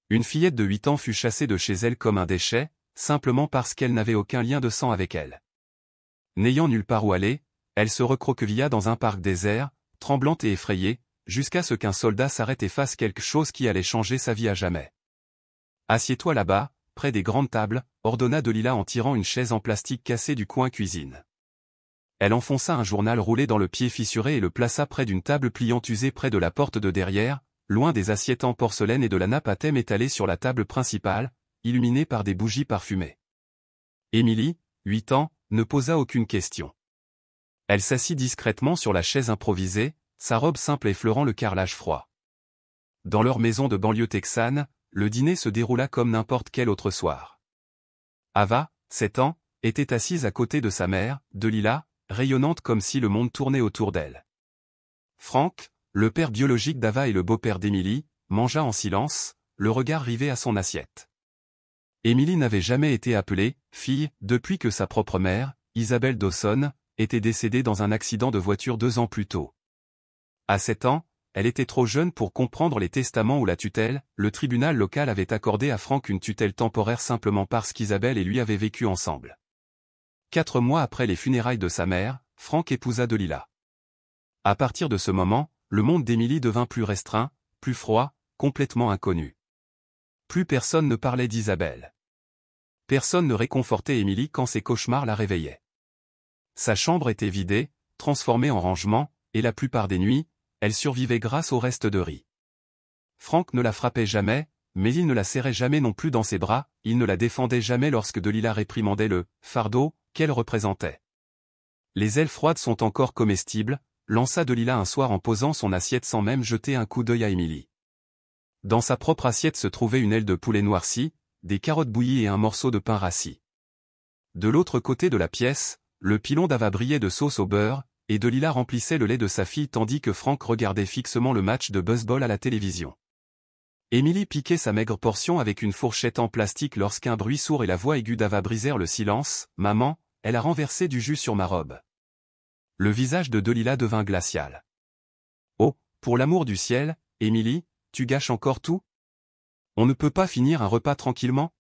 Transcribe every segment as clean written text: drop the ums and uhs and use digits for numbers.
Une fillette de 8 ans fut chassée de chez elle comme un déchet, simplement parce qu'elle n'avait aucun lien de sang avec elle. N'ayant nulle part où aller, elle se recroquevilla dans un parc désert, tremblante et effrayée, jusqu'à ce qu'un soldat s'arrête et fasse quelque chose qui allait changer sa vie à jamais. « Assieds-toi là-bas, près des grandes tables », ordonna Delilah en tirant une chaise en plastique cassée du coin cuisine. Elle enfonça un journal roulé dans le pied fissuré et le plaça près d'une table pliante usée près de la porte de derrière, loin des assiettes en porcelaine et de la nappe à thème étalée sur la table principale, illuminée par des bougies parfumées. Émilie, 8 ans, ne posa aucune question. Elle s'assit discrètement sur la chaise improvisée, sa robe simple effleurant le carrelage froid. Dans leur maison de banlieue texane, le dîner se déroula comme n'importe quel autre soir. Ava, 7 ans, était assise à côté de sa mère, Delilah, rayonnante comme si le monde tournait autour d'elle. Frank, le père biologique d'Ava et le beau-père d'Émilie, mangea en silence, le regard rivé à son assiette. Émilie n'avait jamais été appelée « fille » depuis que sa propre mère, Isabelle Dawson, était décédée dans un accident de voiture 2 ans plus tôt. À 7 ans, elle était trop jeune pour comprendre les testaments ou la tutelle. Le tribunal local avait accordé à Frank une tutelle temporaire simplement parce qu'Isabelle et lui avaient vécu ensemble. 4 mois après les funérailles de sa mère, Frank épousa Delilah. À partir de ce moment, le monde d'Émilie devint plus restreint, plus froid, complètement inconnu. Plus personne ne parlait d'Isabelle. Personne ne réconfortait Émilie quand ses cauchemars la réveillaient. Sa chambre était vidée, transformée en rangement, et la plupart des nuits, elle survivait grâce au reste de riz. Frank ne la frappait jamais, mais il ne la serrait jamais non plus dans ses bras, il ne la défendait jamais lorsque Delilah réprimandait le « fardeau » qu'elle représentait. Les ailes froides sont encore comestibles, lança Delilah un soir en posant son assiette sans même jeter un coup d'œil à Émilie. Dans sa propre assiette se trouvait une aile de poulet noirci, des carottes bouillies et un morceau de pain rassis. De l'autre côté de la pièce, le pilon d'Ava brillait de sauce au beurre, et Delilah remplissait le lait de sa fille tandis que Frank regardait fixement le match de baseball à la télévision. Émilie piquait sa maigre portion avec une fourchette en plastique lorsqu'un bruit sourd et la voix aiguë d'Ava brisèrent le silence. « Maman, elle a renversé du jus sur ma robe. » Le visage de Delilah devint glacial. « Oh, pour l'amour du ciel, Émilie, tu gâches encore tout? On ne peut pas finir un repas tranquillement ?»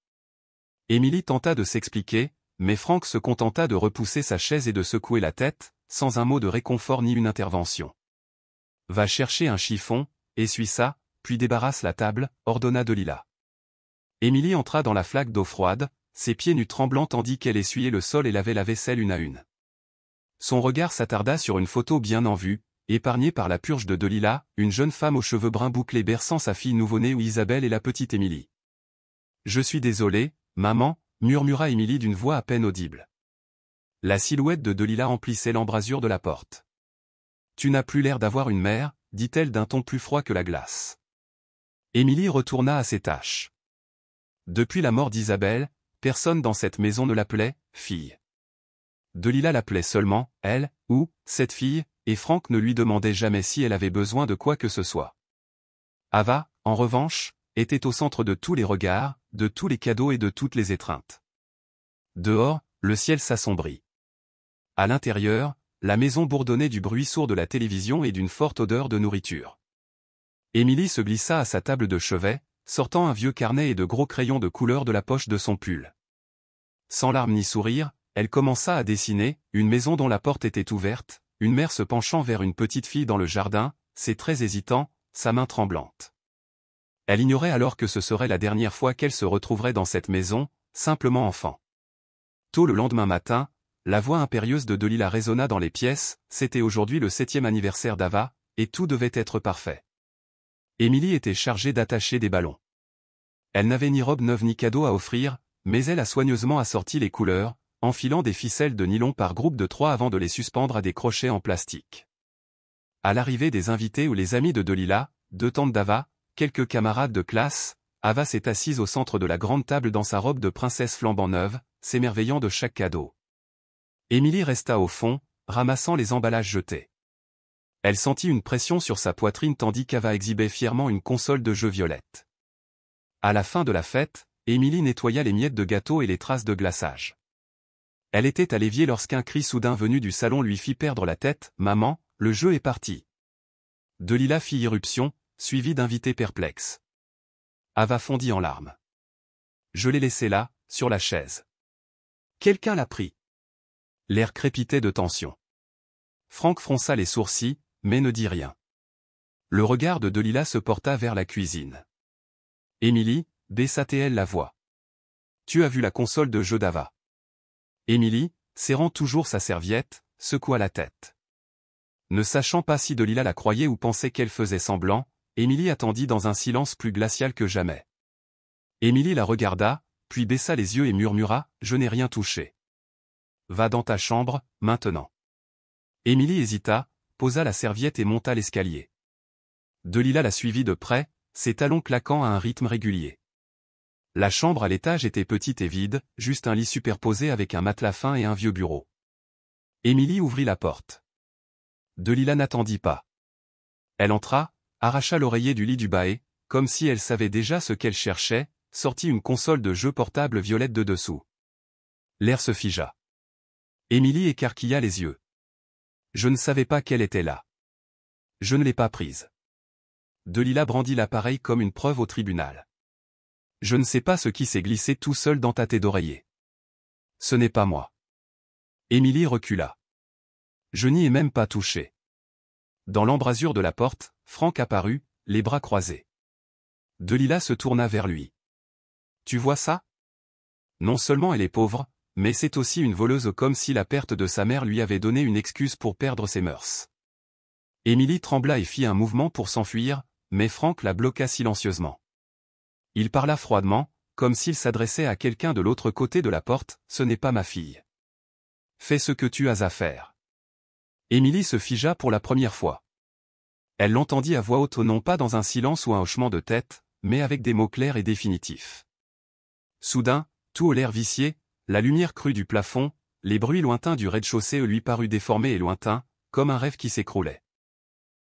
Émilie tenta de s'expliquer, mais Frank se contenta de repousser sa chaise et de secouer la tête, sans un mot de réconfort ni une intervention. « Va chercher un chiffon, essuie ça, puis débarrasse la table, » ordonna Delilah. Émilie entra dans la flaque d'eau froide, ses pieds nus tremblants tandis qu'elle essuyait le sol et lavait la vaisselle une à une. Son regard s'attarda sur une photo bien en vue, épargnée par la purge de Delilah, une jeune femme aux cheveux bruns bouclés berçant sa fille nouveau-née ou Isabelle et la petite Émilie. « Je suis désolée, maman », murmura Émilie d'une voix à peine audible. La silhouette de Delilah emplissait l'embrasure de la porte. « Tu n'as plus l'air d'avoir une mère », dit-elle d'un ton plus froid que la glace. Émilie retourna à ses tâches. Depuis la mort d'Isabelle, personne dans cette maison ne l'appelait « fille ». Delilah l'appelait seulement « elle » ou « cette fille », et Frank ne lui demandait jamais si elle avait besoin de quoi que ce soit. Ava, en revanche, était au centre de tous les regards, de tous les cadeaux et de toutes les étreintes. Dehors, le ciel s'assombrit. À l'intérieur, la maison bourdonnait du bruit sourd de la télévision et d'une forte odeur de nourriture. Émilie se glissa à sa table de chevet, sortant un vieux carnet et de gros crayons de couleur de la poche de son pull. Sans larmes ni sourire, elle commença à dessiner, une maison dont la porte était ouverte, une mère se penchant vers une petite fille dans le jardin, ses traits hésitants, sa main tremblante. Elle ignorait alors que ce serait la dernière fois qu'elle se retrouverait dans cette maison, simplement enfant. Tôt le lendemain matin, la voix impérieuse de Delilah résonna dans les pièces, c'était aujourd'hui le 7e anniversaire d'Ava, et tout devait être parfait. Émilie était chargée d'attacher des ballons. Elle n'avait ni robe neuve ni cadeau à offrir, mais elle a soigneusement assorti les couleurs, enfilant des ficelles de nylon par groupe de 3 avant de les suspendre à des crochets en plastique. À l'arrivée des invités ou les amis de Delilah, 2 tantes d'Ava, quelques camarades de classe, Ava s'est assise au centre de la grande table dans sa robe de princesse flambant neuve, s'émerveillant de chaque cadeau. Émilie resta au fond, ramassant les emballages jetés. Elle sentit une pression sur sa poitrine tandis qu'Ava exhibait fièrement une console de jeux violette. À la fin de la fête, Émilie nettoya les miettes de gâteau et les traces de glaçage. Elle était à l'évier lorsqu'un cri soudain venu du salon lui fit perdre la tête. « Maman, le jeu est parti !» Delilah fit irruption, suivie d'invités perplexes. Ava fondit en larmes. Je l'ai laissé là, sur la chaise. Quelqu'un l'a pris. L'air crépitait de tension. Franck fronça les sourcils, mais ne dit rien. Le regard de Delilah se porta vers la cuisine. Émilie, baissa-t-elle la voix. Tu as vu la console de jeu d'Ava. Émilie, serrant toujours sa serviette, secoua la tête. Ne sachant pas si Delilah la croyait ou pensait qu'elle faisait semblant, Émilie attendit dans un silence plus glacial que jamais. Émilie la regarda, puis baissa les yeux et murmura « Je n'ai rien touché. » Va dans ta chambre, maintenant. Émilie hésita, posa la serviette et monta l'escalier. Delilah la suivit de près, ses talons claquant à un rythme régulier. La chambre à l'étage était petite et vide, juste un lit superposé avec un matelas fin et un vieux bureau. Émilie ouvrit la porte. Delilah n'attendit pas. Elle entra, arracha l'oreiller du lit du bas et, comme si elle savait déjà ce qu'elle cherchait, sortit une console de jeu portable violette de dessous. L'air se figea. Émilie écarquilla les yeux. Je ne savais pas qu'elle était là. Je ne l'ai pas prise. Delilah brandit l'appareil comme une preuve au tribunal. Je ne sais pas ce qui s'est glissé tout seul dans ta tête d'oreiller. Ce n'est pas moi. Émilie recula. Je n'y ai même pas touché. Dans l'embrasure de la porte, Franck apparut, les bras croisés. Delilah se tourna vers lui. Tu vois ça? Non seulement elle est pauvre, mais c'est aussi une voleuse comme si la perte de sa mère lui avait donné une excuse pour perdre ses mœurs. Émilie trembla et fit un mouvement pour s'enfuir, mais Franck la bloqua silencieusement. Il parla froidement, comme s'il s'adressait à quelqu'un de l'autre côté de la porte, « Ce n'est pas ma fille. Fais ce que tu as à faire. » Émilie se figea pour la première fois. Elle l'entendit à voix haute, non pas dans un silence ou un hochement de tête, mais avec des mots clairs et définitifs. Soudain, tout au l'air vicié, la lumière crue du plafond, les bruits lointains du rez-de-chaussée lui parut déformés et lointains, comme un rêve qui s'écroulait.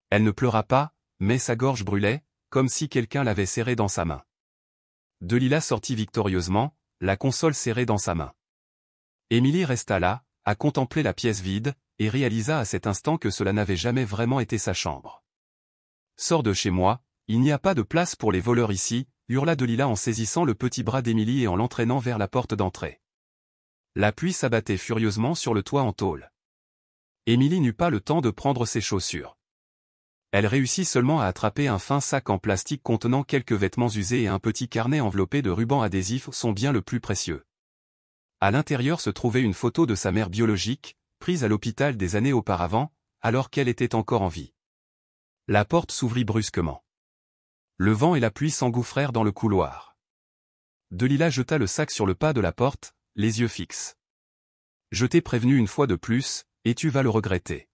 Elle ne pleura pas, mais sa gorge brûlait, comme si quelqu'un l'avait serrée dans sa main. Delilah sortit victorieusement, la console serrée dans sa main. Émilie resta là, à contempler la pièce vide, et réalisa à cet instant que cela n'avait jamais vraiment été sa chambre. « Sors de chez moi, il n'y a pas de place pour les voleurs ici », hurla Delilah en saisissant le petit bras d'Émilie et en l'entraînant vers la porte d'entrée. La pluie s'abattait furieusement sur le toit en tôle. Émilie n'eut pas le temps de prendre ses chaussures. Elle réussit seulement à attraper un fin sac en plastique contenant quelques vêtements usés et un petit carnet enveloppé de rubans adhésifs, son bien le plus précieux. À l'intérieur se trouvait une photo de sa mère biologique, prise à l'hôpital des années auparavant, alors qu'elle était encore en vie. La porte s'ouvrit brusquement. Le vent et la pluie s'engouffrèrent dans le couloir. Delilah jeta le sac sur le pas de la porte, les yeux fixes. « Je t'ai prévenu une fois de plus, et tu vas le regretter.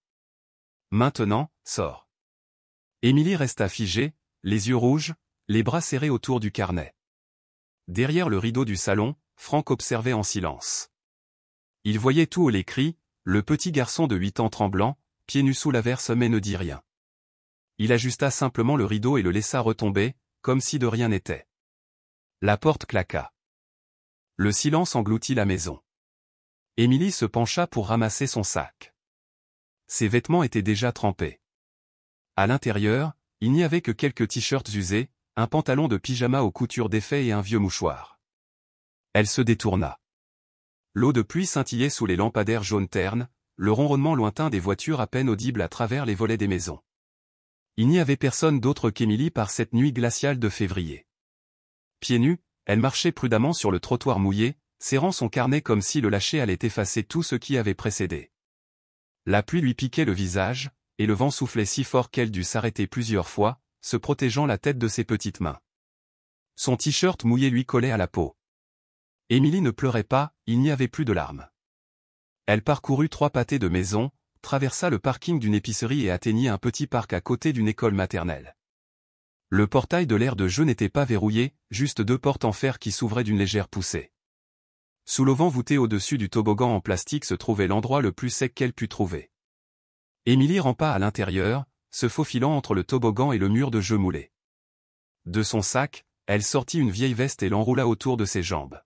Maintenant, sors. » Émilie resta figée, les yeux rouges, les bras serrés autour du carnet. Derrière le rideau du salon, Franck observait en silence. Il voyait tout haut les cris, le petit garçon de 8 ans tremblant, pieds nus sous l'averse mais ne dit rien. Il ajusta simplement le rideau et le laissa retomber, comme si de rien n'était. La porte claqua. Le silence engloutit la maison. Émilie se pencha pour ramasser son sac. Ses vêtements étaient déjà trempés. À l'intérieur, il n'y avait que quelques t-shirts usés, un pantalon de pyjama aux coutures défaites et un vieux mouchoir. Elle se détourna. L'eau de pluie scintillait sous les lampadaires jaunes ternes, le ronronnement lointain des voitures à peine audible à travers les volets des maisons. Il n'y avait personne d'autre qu'Émilie par cette nuit glaciale de février. Pieds nus, elle marchait prudemment sur le trottoir mouillé, serrant son carnet comme si le lâcher allait effacer tout ce qui avait précédé. La pluie lui piquait le visage, et le vent soufflait si fort qu'elle dut s'arrêter plusieurs fois, se protégeant la tête de ses petites mains. Son t-shirt mouillé lui collait à la peau. Émilie ne pleurait pas, il n'y avait plus de larmes. Elle parcourut 3 pâtés de maison, traversa le parking d'une épicerie et atteignit un petit parc à côté d'une école maternelle. Le portail de l'aire de jeu n'était pas verrouillé, juste 2 portes en fer qui s'ouvraient d'une légère poussée. Sous l'auvent voûté au-dessus du toboggan en plastique se trouvait l'endroit le plus sec qu'elle put trouver. Émilie rampa à l'intérieur, se faufilant entre le toboggan et le mur de jeu moulé. De son sac, elle sortit une vieille veste et l'enroula autour de ses jambes.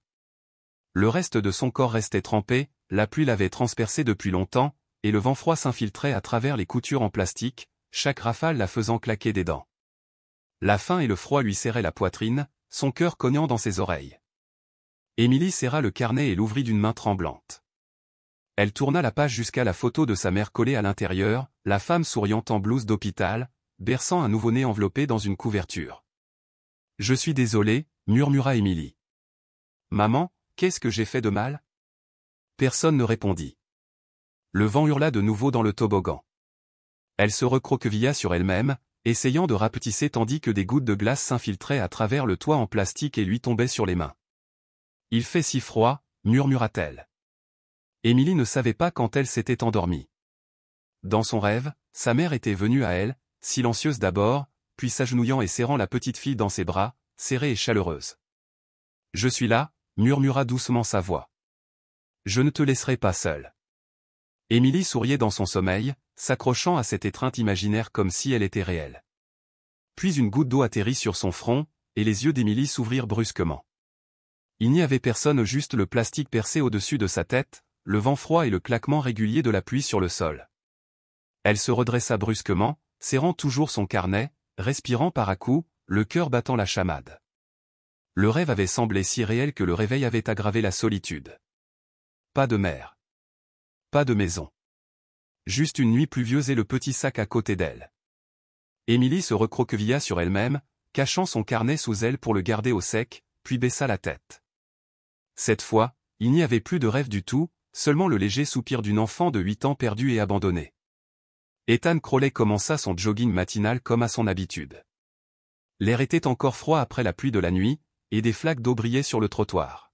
Le reste de son corps restait trempé, la pluie l'avait transpercé depuis longtemps, et le vent froid s'infiltrait à travers les coutures en plastique, chaque rafale la faisant claquer des dents. La faim et le froid lui serraient la poitrine, son cœur cognant dans ses oreilles. Émilie serra le carnet et l'ouvrit d'une main tremblante. Elle tourna la page jusqu'à la photo de sa mère collée à l'intérieur, la femme souriante en blouse d'hôpital, berçant un nouveau-né enveloppé dans une couverture. « Je suis désolée, murmura Émilie. « Maman, qu'est-ce que j'ai fait de mal ?» Personne ne répondit. Le vent hurla de nouveau dans le toboggan. Elle se recroquevilla sur elle-même, essayant de rapetisser tandis que des gouttes de glace s'infiltraient à travers le toit en plastique et lui tombaient sur les mains. « Il fait si froid, murmura-t-elle. Émilie ne savait pas quand elle s'était endormie. Dans son rêve, sa mère était venue à elle, silencieuse d'abord, puis s'agenouillant et serrant la petite fille dans ses bras, serrée et chaleureuse. « Je suis là », murmura doucement sa voix. « Je ne te laisserai pas seule. » Émilie souriait dans son sommeil, s'accrochant à cette étreinte imaginaire comme si elle était réelle. Puis une goutte d'eau atterrit sur son front, et les yeux d'Émilie s'ouvrirent brusquement. Il n'y avait personne, juste le plastique percé au-dessus de sa tête, le vent froid et le claquement régulier de la pluie sur le sol. Elle se redressa brusquement, serrant toujours son carnet, respirant par à-coups, le cœur battant la chamade. Le rêve avait semblé si réel que le réveil avait aggravé la solitude. Pas de mère. Pas de maison. Juste une nuit pluvieuse et le petit sac à côté d'elle. Émilie se recroquevilla sur elle-même, cachant son carnet sous elle pour le garder au sec, puis baissa la tête. Cette fois, il n'y avait plus de rêve du tout, seulement le léger soupir d'une enfant de 8 ans perdue et abandonnée. Ethan Crowley commença son jogging matinal comme à son habitude. L'air était encore froid après la pluie de la nuit, et des flaques d'eau brillaient sur le trottoir.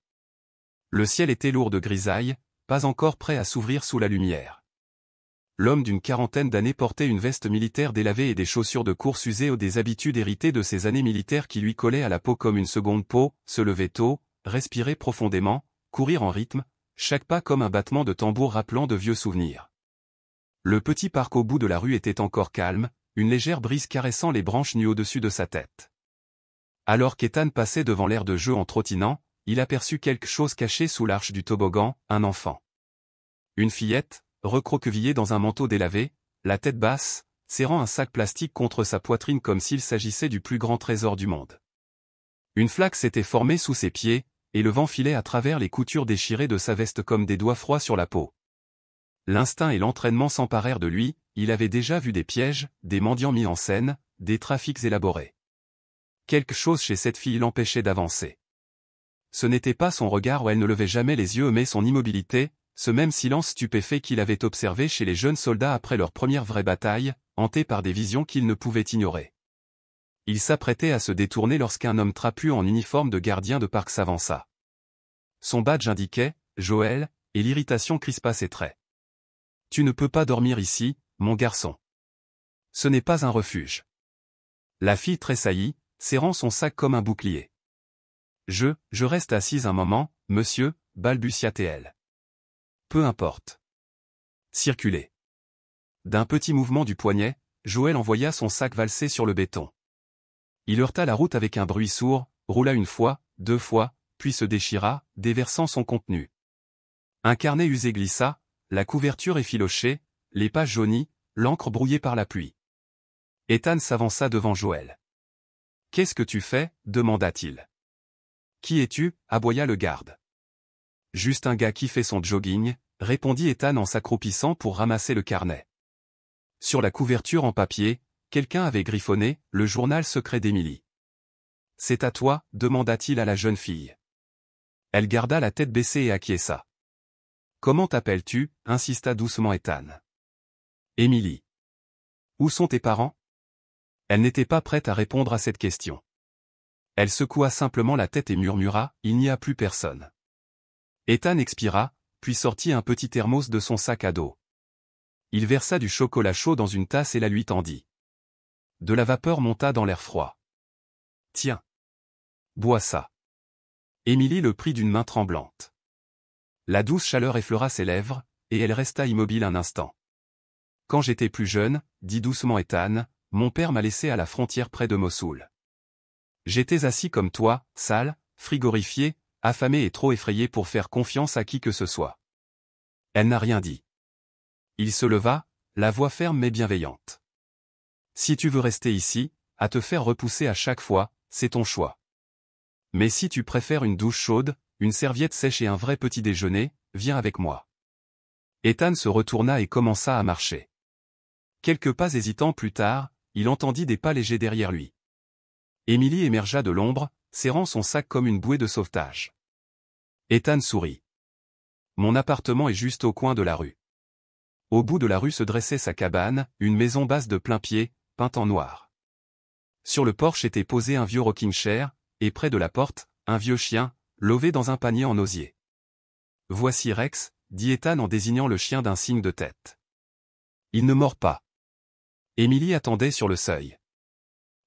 Le ciel était lourd de grisaille, pas encore prêt à s'ouvrir sous la lumière. L'homme d'une quarantaine d'années portait une veste militaire délavée et des chaussures de course usées aux des habitudes héritées de ses années militaires qui lui collaient à la peau comme une seconde peau, se lever tôt, respirer profondément, courir en rythme, chaque pas comme un battement de tambour rappelant de vieux souvenirs. Le petit parc au bout de la rue était encore calme, une légère brise caressant les branches nues au-dessus de sa tête. Alors qu'Ethan passait devant l'aire de jeu en trottinant, il aperçut quelque chose caché sous l'arche du toboggan, un enfant. Une fillette, recroquevillée dans un manteau délavé, la tête basse, serrant un sac plastique contre sa poitrine comme s'il s'agissait du plus grand trésor du monde. Une flaque s'était formée sous ses pieds, et le vent filait à travers les coutures déchirées de sa veste comme des doigts froids sur la peau. L'instinct et l'entraînement s'emparèrent de lui, il avait déjà vu des pièges, des mendiants mis en scène, des trafics élaborés. Quelque chose chez cette fille l'empêchait d'avancer. Ce n'était pas son regard où elle ne levait jamais les yeux mais son immobilité, ce même silence stupéfait qu'il avait observé chez les jeunes soldats après leur première vraie bataille, hantés par des visions qu'ils ne pouvaient ignorer. Il s'apprêtait à se détourner lorsqu'un homme trapu en uniforme de gardien de parc s'avança. Son badge indiquait « Joël » et l'irritation crispa ses traits. « Tu ne peux pas dormir ici, mon garçon. Ce n'est pas un refuge. » La fille tressaillit, serrant son sac comme un bouclier. « Je reste assise un moment, monsieur, » balbutia-t-elle. « Peu importe. » Circulez. D'un petit mouvement du poignet, Joël envoya son sac valser sur le béton. Il heurta la route avec un bruit sourd, roula une fois, 2 fois, puis se déchira, déversant son contenu. Un carnet usé glissa, la couverture effilochée, les pages jaunies, l'encre brouillée par la pluie. Ethan s'avança devant Joël. « Qu'est-ce que tu fais » demanda-t-il. « Qui es-tu » aboya le garde. « Juste un gars qui fait son jogging » répondit Ethan en s'accroupissant pour ramasser le carnet. Sur la couverture en papier, quelqu'un avait griffonné « Le journal secret d'Émilie ». « C'est à toi » demanda-t-il à la jeune fille. Elle garda la tête baissée et acquiesça. « Comment t'appelles-tu » insista doucement Ethan. « Émilie. »« Où sont tes parents » Elle n'était pas prête à répondre à cette question. Elle secoua simplement la tête et murmura « Il n'y a plus personne ». Ethan expira, puis sortit un petit thermos de son sac à dos. Il versa du chocolat chaud dans une tasse et la lui tendit. De la vapeur monta dans l'air froid. « Tiens. Bois ça. » Émilie le prit d'une main tremblante. La douce chaleur effleura ses lèvres, et elle resta immobile un instant. « Quand j'étais plus jeune, » dit doucement Ethan, « mon père m'a laissé à la frontière près de Mossoul. J'étais assis comme toi, sale, frigorifié, affamé et trop effrayé pour faire confiance à qui que ce soit. » Elle n'a rien dit. Il se leva, la voix ferme mais bienveillante. « Si tu veux rester ici, à te faire repousser à chaque fois, c'est ton choix. Mais si tu préfères une douche chaude, une serviette sèche et un vrai petit déjeuner, viens avec moi. Ethan se retourna et commença à marcher. Quelques pas hésitants plus tard, il entendit des pas légers derrière lui. Emily émergea de l'ombre, serrant son sac comme une bouée de sauvetage. Ethan sourit. Mon appartement est juste au coin de la rue. Au bout de la rue se dressait sa cabane, une maison basse de plain-pied, peinte en noir. Sur le porche était posé un vieux rocking chair, et près de la porte, un vieux chien, lové dans un panier en osier. Voici Rex, dit Ethan en désignant le chien d'un signe de tête. Il ne mord pas. Emily attendait sur le seuil.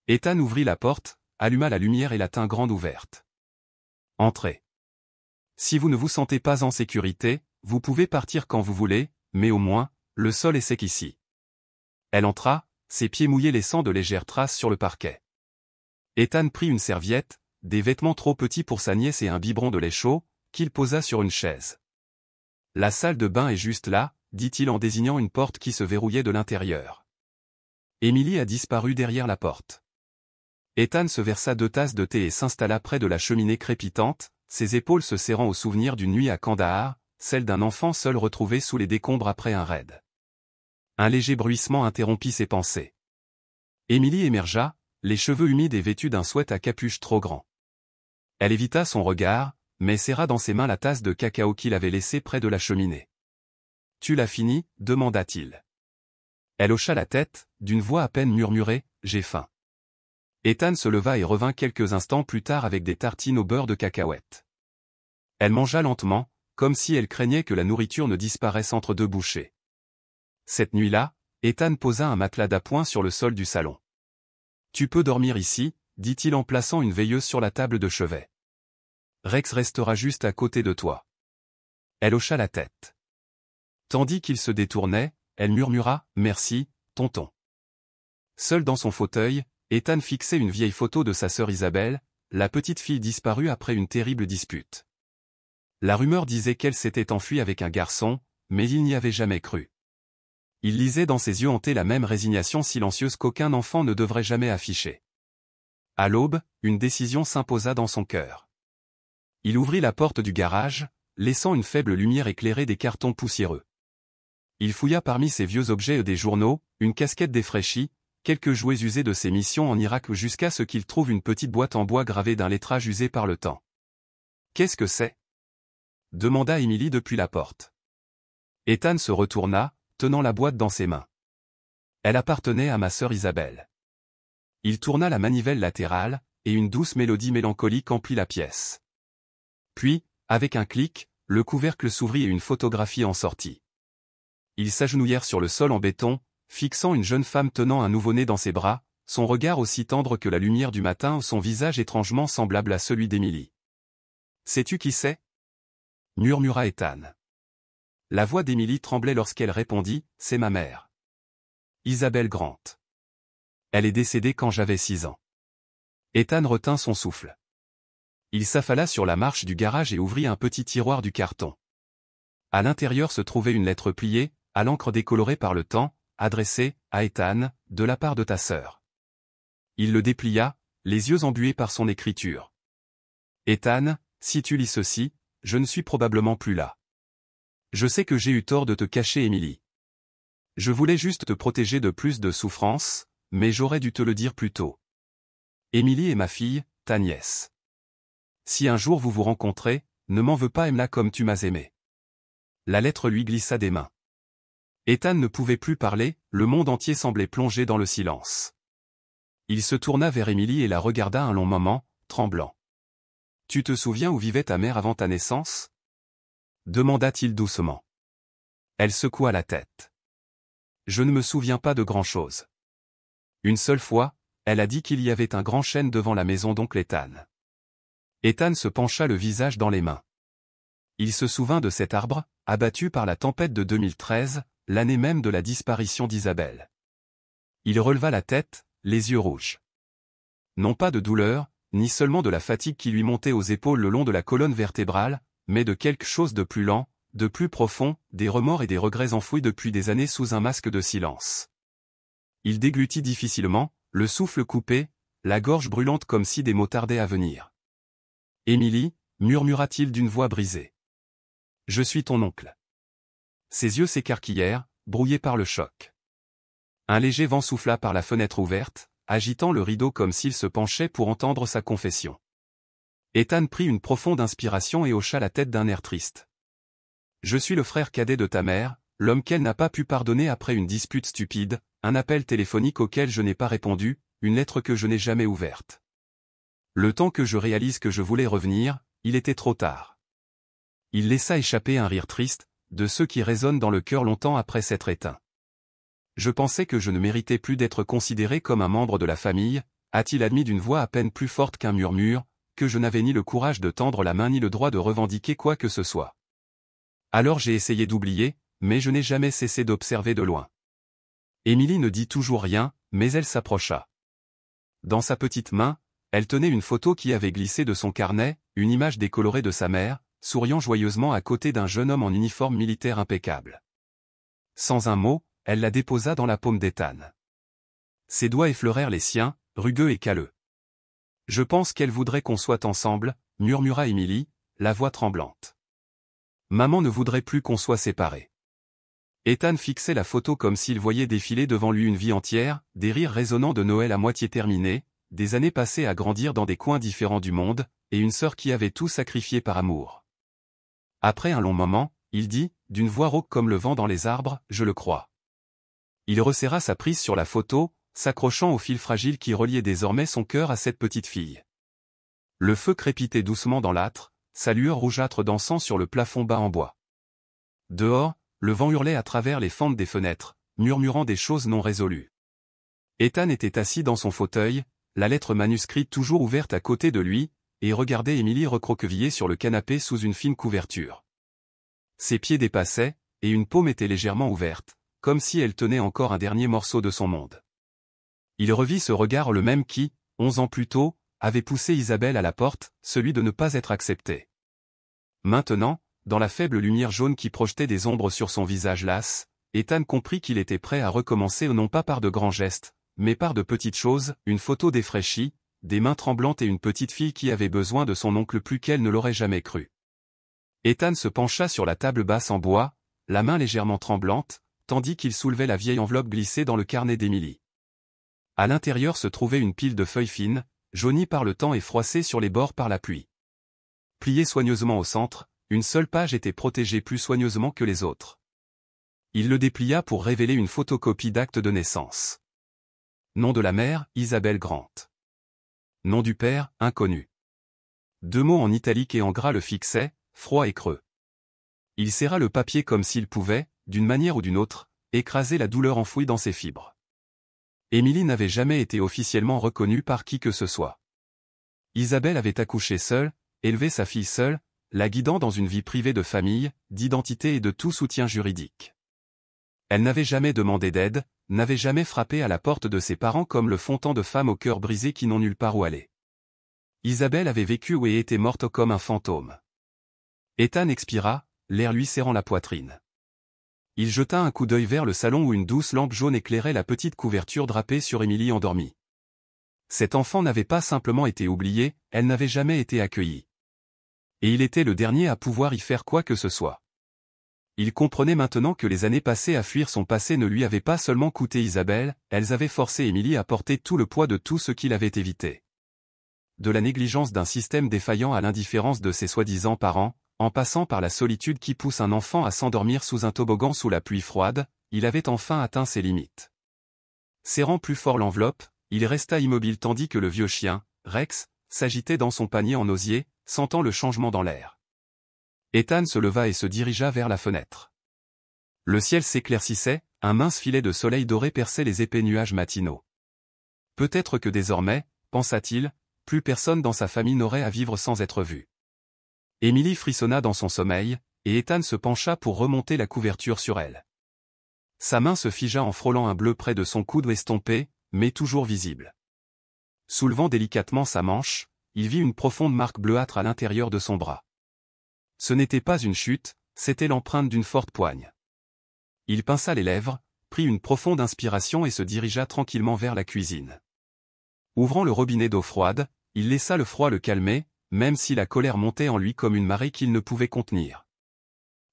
Ethan ouvrit la porte, alluma la lumière et la tint grande ouverte. Entrez. Si vous ne vous sentez pas en sécurité, vous pouvez partir quand vous voulez, mais au moins, le sol est sec ici. Elle entra, ses pieds mouillés laissant de légères traces sur le parquet. Ethan prit une serviette, des vêtements trop petits pour sa nièce et un biberon de lait chaud, qu'il posa sur une chaise. La salle de bain est juste là, dit-il en désignant une porte qui se verrouillait de l'intérieur. Emily a disparu derrière la porte. Ethan se versa 2 tasses de thé et s'installa près de la cheminée crépitante, ses épaules se serrant au souvenir d'une nuit à Kandahar, celle d'un enfant seul retrouvé sous les décombres après un raid. Un léger bruissement interrompit ses pensées. Emily émergea, les cheveux humides et vêtue d'un sweat à capuche trop grand. Elle évita son regard, mais serra dans ses mains la tasse de cacao qu'il avait laissée près de la cheminée. « Tu l'as fini ?» demanda-t-il. Elle hocha la tête, d'une voix à peine murmurée, « J'ai faim. » Ethan se leva et revint quelques instants plus tard avec des tartines au beurre de cacahuète. Elle mangea lentement, comme si elle craignait que la nourriture ne disparaisse entre 2 bouchées. Cette nuit-là, Ethan posa un matelas d'appoint sur le sol du salon. « Tu peux dormir ici » dit-il en plaçant une veilleuse sur la table de chevet. « Rex restera juste à côté de toi. » Elle hocha la tête. Tandis qu'il se détournait, elle murmura « Merci, tonton. » Seul dans son fauteuil, Ethan fixait une vieille photo de sa sœur Isabelle, la petite fille disparue après une terrible dispute. La rumeur disait qu'elle s'était enfuie avec un garçon, mais il n'y avait jamais cru. Il lisait dans ses yeux hantés la même résignation silencieuse qu'aucun enfant ne devrait jamais afficher. À l'aube, une décision s'imposa dans son cœur. Il ouvrit la porte du garage, laissant une faible lumière éclairer des cartons poussiéreux. Il fouilla parmi ses vieux objets et des journaux, une casquette défraîchie, quelques jouets usés de ses missions en Irak jusqu'à ce qu'il trouve une petite boîte en bois gravée d'un lettrage usé par le temps. « Qu'est-ce que c'est » demanda Emily depuis la porte. Ethan se retourna, tenant la boîte dans ses mains. Elle appartenait à ma sœur Isabelle. Il tourna la manivelle latérale, et une douce mélodie mélancolique emplit la pièce. Puis, avec un clic, le couvercle s'ouvrit et une photographie en sortit. Ils s'agenouillèrent sur le sol en béton, fixant une jeune femme tenant un nouveau-né dans ses bras, son regard aussi tendre que la lumière du matin, son visage étrangement semblable à celui d'Emily. « Sais-tu qui c'est » murmura Ethan. La voix d'Emily tremblait lorsqu'elle répondit « C'est ma mère. Isabelle Grant. Elle est décédée quand j'avais 6 ans. » Ethan retint son souffle. Il s'affala sur la marche du garage et ouvrit un petit tiroir du carton. À l'intérieur se trouvait une lettre pliée, à l'encre décolorée par le temps, adressée à Ethan, de la part de ta sœur. Il le déplia, les yeux embués par son écriture. Ethan, si tu lis ceci, je ne suis probablement plus là. Je sais que j'ai eu tort de te cacher Emily. Je voulais juste te protéger de plus de souffrance, mais j'aurais dû te le dire plus tôt. Emily est ma fille, ta nièce. Si un jour vous vous rencontrez, ne m'en veux pas, aime-la comme tu m'as aimé. La lettre lui glissa des mains. Ethan ne pouvait plus parler, le monde entier semblait plongé dans le silence. Il se tourna vers Emily et la regarda un long moment, tremblant. « Tu te souviens où vivait ta mère avant ta naissance » demanda-t-il doucement. Elle secoua la tête. « Je ne me souviens pas de grand-chose. Une seule fois, elle a dit qu'il y avait un grand chêne devant la maison d'oncle Ethan. » Ethan se pencha le visage dans les mains. Il se souvint de cet arbre, abattu par la tempête de 2013, l'année même de la disparition d'Isabelle. Il releva la tête, les yeux rouges. Non pas de douleur, ni seulement de la fatigue qui lui montait aux épaules le long de la colonne vertébrale, mais de quelque chose de plus lent, de plus profond, des remords et des regrets enfouis depuis des années sous un masque de silence. Il déglutit difficilement, le souffle coupé, la gorge brûlante comme si des mots tardaient à venir. Émilie, murmura-t-il d'une voix brisée. Je suis ton oncle. Ses yeux s'écarquillèrent, brouillés par le choc. Un léger vent souffla par la fenêtre ouverte, agitant le rideau comme s'il se penchait pour entendre sa confession. Ethan prit une profonde inspiration et hocha la tête d'un air triste. Je suis le frère cadet de ta mère, l'homme qu'elle n'a pas pu pardonner après une dispute stupide, un appel téléphonique auquel je n'ai pas répondu, une lettre que je n'ai jamais ouverte. Le temps que je réalise que je voulais revenir, il était trop tard. Il laissa échapper un rire triste, de ceux qui résonnent dans le cœur longtemps après s'être éteints. Je pensais que je ne méritais plus d'être considéré comme un membre de la famille, a-t-il admis d'une voix à peine plus forte qu'un murmure, que je n'avais ni le courage de tendre la main ni le droit de revendiquer quoi que ce soit. Alors j'ai essayé d'oublier, mais je n'ai jamais cessé d'observer de loin. Émilie ne dit toujours rien, mais elle s'approcha. Dans sa petite main, elle tenait une photo qui avait glissé de son carnet, une image décolorée de sa mère, souriant joyeusement à côté d'un jeune homme en uniforme militaire impeccable. Sans un mot, elle la déposa dans la paume d'Ethan. Ses doigts effleurèrent les siens, rugueux et calleux. « Je pense qu'elle voudrait qu'on soit ensemble, » murmura Émilie, la voix tremblante. « Maman ne voudrait plus qu'on soit séparés. » Ethan fixait la photo comme s'il voyait défiler devant lui une vie entière, des rires résonnants de Noël à moitié terminés, des années passées à grandir dans des coins différents du monde, et une sœur qui avait tout sacrifié par amour. Après un long moment, il dit, d'une voix rauque comme le vent dans les arbres, « Je le crois. » Il resserra sa prise sur la photo, s'accrochant au fil fragile qui reliait désormais son cœur à cette petite fille. Le feu crépitait doucement dans l'âtre, sa lueur rougeâtre dansant sur le plafond bas en bois. Dehors, le vent hurlait à travers les fentes des fenêtres, murmurant des choses non résolues. Ethan était assis dans son fauteuil, la lettre manuscrite toujours ouverte à côté de lui, et regardait Émilie recroquevillée sur le canapé sous une fine couverture. Ses pieds dépassaient, et une paume était légèrement ouverte, comme si elle tenait encore un dernier morceau de son monde. Il revit ce regard le même qui, 11 ans plus tôt, avait poussé Isabelle à la porte, celui de ne pas être acceptée. Maintenant, dans la faible lumière jaune qui projetait des ombres sur son visage las, Ethan comprit qu'il était prêt à recommencer non pas par de grands gestes, mais par de petites choses, une photo défraîchie, des mains tremblantes et une petite fille qui avait besoin de son oncle plus qu'elle ne l'aurait jamais cru. Ethan se pencha sur la table basse en bois, la main légèrement tremblante, tandis qu'il soulevait la vieille enveloppe glissée dans le carnet d'Émilie. À l'intérieur se trouvait une pile de feuilles fines, jaunies par le temps et froissées sur les bords par la pluie. Pliée soigneusement au centre, une seule page était protégée plus soigneusement que les autres. Il le déplia pour révéler une photocopie d'acte de naissance. Nom de la mère, Isabelle Grant. Nom du père, inconnu. 2 mots en italique et en gras le fixaient, froid et creux. Il serra le papier comme s'il pouvait, d'une manière ou d'une autre, écraser la douleur enfouie dans ses fibres. Émilie n'avait jamais été officiellement reconnue par qui que ce soit. Isabelle avait accouché seule, élevé sa fille seule, la guidant dans une vie privée de famille, d'identité et de tout soutien juridique. Elle n'avait jamais demandé d'aide, n'avait jamais frappé à la porte de ses parents comme le font tant de femmes au cœur brisé qui n'ont nulle part où aller. Isabelle avait vécu et était morte comme un fantôme. Ethan expira, l'air lui serrant la poitrine. Il jeta un coup d'œil vers le salon où une douce lampe jaune éclairait la petite couverture drapée sur Émilie endormie. Cet enfant n'avait pas simplement été oublié, elle n'avait jamais été accueillie. Et il était le dernier à pouvoir y faire quoi que ce soit. Il comprenait maintenant que les années passées à fuir son passé ne lui avaient pas seulement coûté Isabelle, elles avaient forcé Émilie à porter tout le poids de tout ce qu'il avait évité. De la négligence d'un système défaillant à l'indifférence de ses soi-disant parents, en passant par la solitude qui pousse un enfant à s'endormir sous un toboggan sous la pluie froide, il avait enfin atteint ses limites. Serrant plus fort l'enveloppe, il resta immobile tandis que le vieux chien, Rex, s'agitait dans son panier en osier, sentant le changement dans l'air. Ethan se leva et se dirigea vers la fenêtre. Le ciel s'éclaircissait, un mince filet de soleil doré perçait les épais nuages matinaux. Peut-être que désormais, pensa-t-il, plus personne dans sa famille n'aurait à vivre sans être vu. Émilie frissonna dans son sommeil, et Ethan se pencha pour remonter la couverture sur elle. Sa main se figea en frôlant un bleu près de son coude estompé, mais toujours visible. Soulevant délicatement sa manche, il vit une profonde marque bleuâtre à l'intérieur de son bras. Ce n'était pas une chute, c'était l'empreinte d'une forte poigne. Il pinça les lèvres, prit une profonde inspiration et se dirigea tranquillement vers la cuisine. Ouvrant le robinet d'eau froide, il laissa le froid le calmer, même si la colère montait en lui comme une marée qu'il ne pouvait contenir.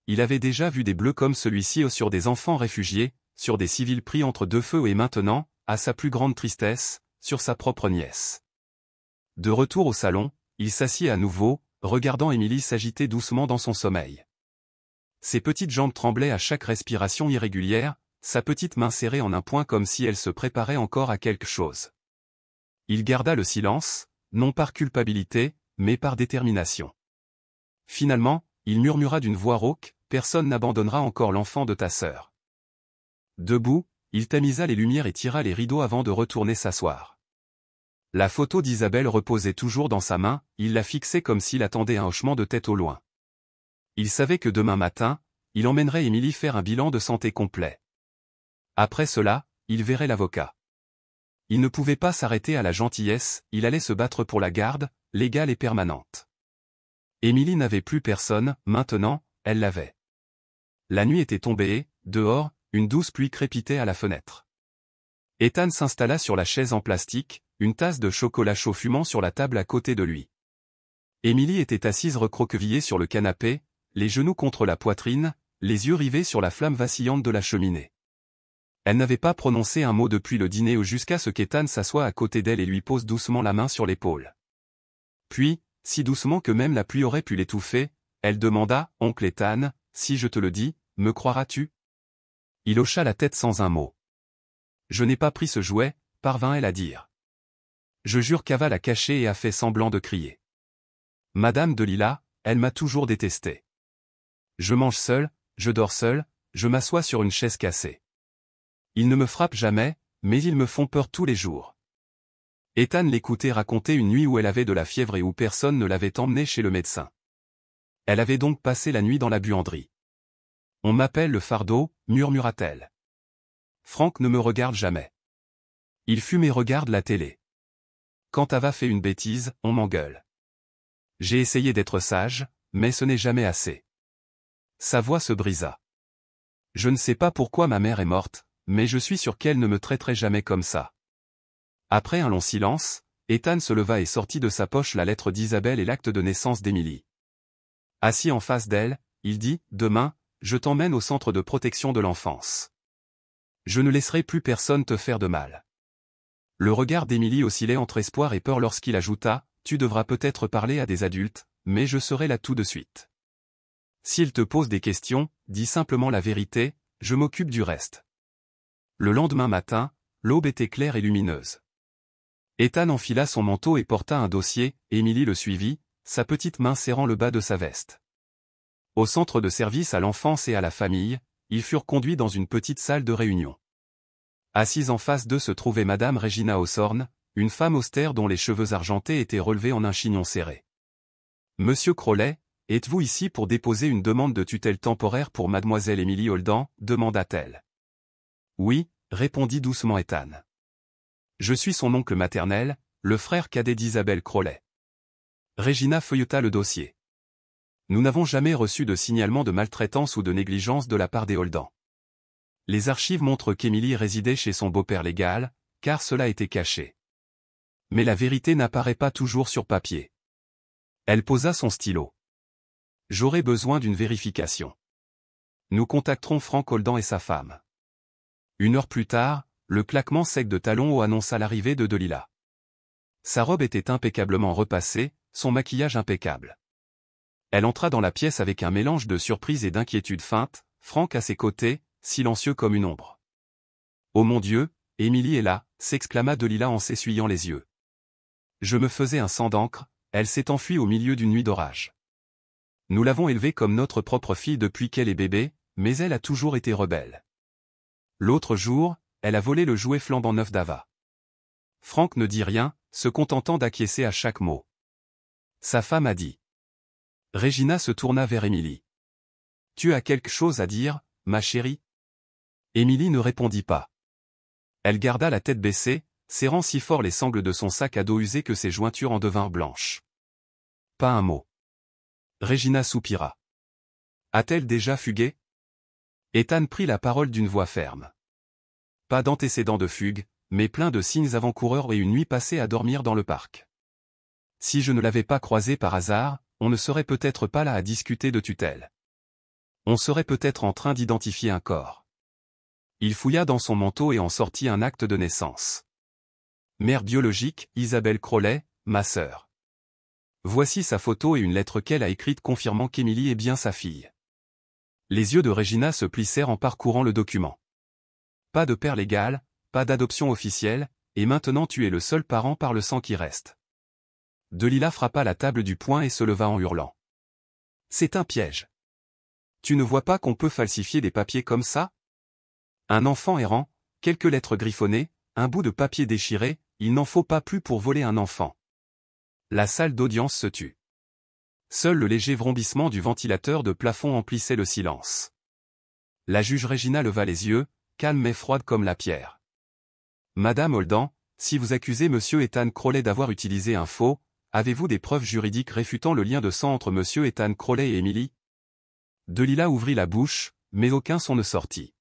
Il avait déjà vu des bleus comme celui-ci sur des enfants réfugiés, sur des civils pris entre deux feux et maintenant, à sa plus grande tristesse, sur sa propre nièce. De retour au salon, il s'assit à nouveau, regardant Émilie s'agiter doucement dans son sommeil. Ses petites jambes tremblaient à chaque respiration irrégulière, sa petite main serrée en un point comme si elle se préparait encore à quelque chose. Il garda le silence, non par culpabilité, mais par détermination. Finalement, il murmura d'une voix rauque, « Personne n'abandonnera encore l'enfant de ta sœur. » Debout, il tamisa les lumières et tira les rideaux avant de retourner s'asseoir. La photo d'Isabelle reposait toujours dans sa main, il la fixait comme s'il attendait un hochement de tête au loin. Il savait que demain matin, il emmènerait Émilie faire un bilan de santé complet. Après cela, il verrait l'avocat. Il ne pouvait pas s'arrêter à la gentillesse, il allait se battre pour la garde, légale et permanente. Émilie n'avait plus personne, maintenant, elle l'avait. La nuit était tombée et, dehors, une douce pluie crépitait à la fenêtre. Ethan s'installa sur la chaise en plastique, une tasse de chocolat chaud fumant sur la table à côté de lui. Émilie était assise recroquevillée sur le canapé, les genoux contre la poitrine, les yeux rivés sur la flamme vacillante de la cheminée. Elle n'avait pas prononcé un mot depuis le dîner jusqu'à ce qu'Ethan s'assoie à côté d'elle et lui pose doucement la main sur l'épaule. Puis, si doucement que même la pluie aurait pu l'étouffer, elle demanda, « Oncle Ethan, si je te le dis, me croiras-tu » Il hocha la tête sans un mot. « Je n'ai pas pris ce jouet, » parvint-elle à dire. « Je jure qu'Ava l'a caché et a fait semblant de crier. Madame de Lilas, elle m'a toujours détesté. Je mange seul, je dors seul, je m'assois sur une chaise cassée. Ils ne me frappent jamais, mais ils me font peur tous les jours. » Ethan l'écoutait raconter une nuit où elle avait de la fièvre et où personne ne l'avait emmenée chez le médecin. Elle avait donc passé la nuit dans la buanderie. « On m'appelle le fardeau, » murmura-t-elle. Franck ne me regarde jamais. Il fume et regarde la télé. Quand Ava fait une bêtise, on m'engueule. J'ai essayé d'être sage, mais ce n'est jamais assez. Sa voix se brisa. Je ne sais pas pourquoi ma mère est morte, mais je suis sûr qu'elle ne me traiterait jamais comme ça. Après un long silence, Ethan se leva et sortit de sa poche la lettre d'Isabelle et l'acte de naissance d'Émilie. Assis en face d'elle, il dit, « Demain, je t'emmène au centre de protection de l'enfance. Je ne laisserai plus personne te faire de mal. » Le regard d'Émilie oscillait entre espoir et peur lorsqu'il ajouta, « Tu devras peut-être parler à des adultes, mais je serai là tout de suite. S'il te pose des questions, dis simplement la vérité, je m'occupe du reste. » Le lendemain matin, l'aube était claire et lumineuse. Ethan enfila son manteau et porta un dossier, Émilie le suivit, sa petite main serrant le bas de sa veste. Au centre de service à l'enfance et à la famille, ils furent conduits dans une petite salle de réunion. Assise en face d'eux se trouvait Madame Regina Hawthorne, une femme austère dont les cheveux argentés étaient relevés en un chignon serré. « Monsieur Crowley, êtes-vous ici pour déposer une demande de tutelle temporaire pour Mademoiselle Émilie Holden ?» demanda-t-elle. « Oui, » répondit doucement Ethan. « Je suis son oncle maternel, le frère cadet d'Isabelle Crowley. » Regina feuilleta le dossier. « Nous n'avons jamais reçu de signalement de maltraitance ou de négligence de la part des Holden. Les archives montrent qu'Émilie résidait chez son beau-père légal, car cela était caché. Mais la vérité n'apparaît pas toujours sur papier. » Elle posa son stylo. « J'aurai besoin d'une vérification. Nous contacterons Frank Holden et sa femme. » Une heure plus tard, le claquement sec de talons hauts annonça l'arrivée de Lilas. Sa robe était impeccablement repassée, son maquillage impeccable. Elle entra dans la pièce avec un mélange de surprise et d'inquiétude feinte, Frank à ses côtés, silencieux comme une ombre. « Oh mon Dieu, Émilie est là !» s'exclama Lilas en s'essuyant les yeux. « Je me faisais un sang d'encre, elle s'est enfuie au milieu d'une nuit d'orage. Nous l'avons élevée comme notre propre fille depuis qu'elle est bébé, mais elle a toujours été rebelle. L'autre jour, elle a volé le jouet flambant neuf d'Ava. » Frank ne dit rien, se contentant d'acquiescer à chaque mot. Sa femme a dit. Regina se tourna vers Émilie. « Tu as quelque chose à dire, ma chérie ?» Émilie ne répondit pas. Elle garda la tête baissée, serrant si fort les sangles de son sac à dos usé que ses jointures en devinrent blanches. Pas un mot. Regina soupira. A-t-elle déjà fugué? Ethan prit la parole d'une voix ferme. Pas d'antécédent de fugue, mais plein de signes avant-coureurs et une nuit passée à dormir dans le parc. Si je ne l'avais pas croisé par hasard, on ne serait peut-être pas là à discuter de tutelle. On serait peut-être en train d'identifier un corps. Il fouilla dans son manteau et en sortit un acte de naissance. Mère biologique, Isabelle Crowley, ma sœur. Voici sa photo et une lettre qu'elle a écrite confirmant qu'Émilie est bien sa fille. Les yeux de Regina se plissèrent en parcourant le document. Pas de père légal, pas d'adoption officielle, et maintenant tu es le seul parent par le sang qui reste. Delilah frappa la table du poing et se leva en hurlant. C'est un piège. Tu ne vois pas qu'on peut falsifier des papiers comme ça? Un enfant errant, quelques lettres griffonnées, un bout de papier déchiré, il n'en faut pas plus pour voler un enfant. La salle d'audience se tut. Seul le léger vrombissement du ventilateur de plafond emplissait le silence. La juge Regina leva les yeux, calme mais froide comme la pierre. Madame Holden, si vous accusez Monsieur Ethan Crowley d'avoir utilisé un faux, avez-vous des preuves juridiques réfutant le lien de sang entre Monsieur Ethan Crowley et Émilie? Delilah ouvrit la bouche, mais aucun son ne sortit.